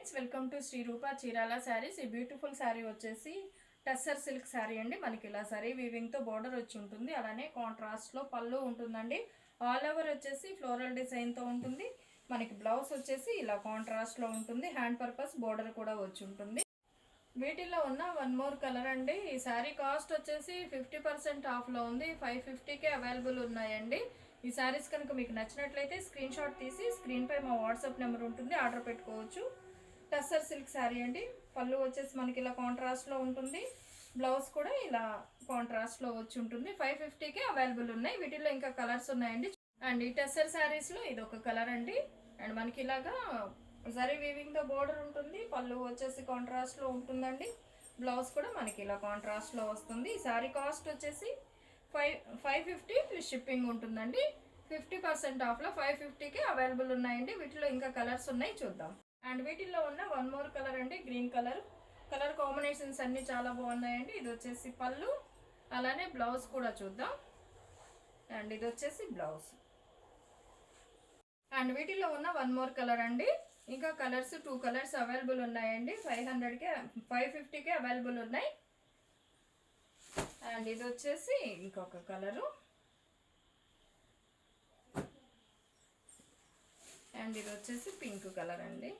Friends, welcome to Shri రూప చీరాల శారీస్. ఈ beautiful sari వచ్చేసి tussar silk sari అండి. మనకి ఇలా శారీ వీవింగ్తో బోర్డర్ వచ్చి ఉంటుంది. అలానే కాంట్రాస్ట్లో పళ్ళు ఉంటుందండి. ఆల్ ఓవర్ వచ్చేసి ఫ్లోరల్ డిజైన్తో ఉంటుంది. మనకి బ్లౌజ్ వచ్చేసి ఇలా కాంట్రాస్ట్లో ఉంటుంది. హ్యాండ్ పర్పస్ బోర్డర్ కూడా వచ్చి ఉంటుంది. వీటిల్లో ఉన్న వన్ మోర్ కలర్ అండి. ఈ శారీ కాస్ట్ వచ్చేసి 50% ఆఫ్లో ఉంది. 550కే అవైలబుల్ ఉన్నాయండి. ఈ శారీస్ కనుక మీకు నచ్చినట్లయితే స్క్రీన్ షాట్ తీసి స్క్రీన్పై మా వాట్సాప్ నెంబర్ ఉంటుంది, ఆర్డర్ పెట్టుకోవచ్చు. టస్సర్ సిల్క్ శారీ అండి. పళ్ళు వచ్చేసి మనకి ఇలా కాంట్రాస్ట్లో ఉంటుంది. బ్లౌజ్ కూడా ఇలా కాంట్రాస్ట్లో వచ్చి ఉంటుంది. 550కే అవైలబుల్ ఉన్నాయి. వీటిల్లో ఇంకా కలర్స్ ఉన్నాయండి. అండ్ ఈ టస్సర్ శారీస్లో ఇది ఒక కలర్ అండి. అండ్ మనకి ఇలాగా జరీ వీవింగ్తో బోర్డర్ ఉంటుంది. పళ్ళు వచ్చేసి కాంట్రాస్ట్లో ఉంటుందండి. బ్లౌజ్ కూడా మనకి ఇలా కాంట్రాస్ట్లో వస్తుంది. ఈ శారీ కాస్ట్ వచ్చేసి 550 ప్లస్ షిప్పింగ్ ఉంటుందండి. 50% ఆఫ్లో 550కే అవైలబుల్ ఉన్నాయండి. వీటిలో ఇంకా కలర్స్ ఉన్నాయి, చూద్దాం. అండ్ వీటిల్లో ఉన్న వన్ మోర్ కలర్ అండి, గ్రీన్ కలర్. కలర్ కాంబినేషన్స్ అన్నీ చాలా బాగున్నాయండి. ఇది వచ్చేసి పళ్ళు, అలానే బ్లౌజ్ కూడా చూద్దాం. అండ్ ఇది వచ్చేసి బ్లౌజ్. అండ్ వీటిలో ఉన్న వన్ మోర్ కలర్ అండి. ఇంకా కలర్స్ 2 కలర్స్ అవైలబుల్ ఉన్నాయండి. 550కే అవైలబుల్ ఉన్నాయి. అండ్ ఇది వచ్చేసి ఇంకొక కలరు. అండ్ ఇది వచ్చేసి పింక్ కలర్ అండి.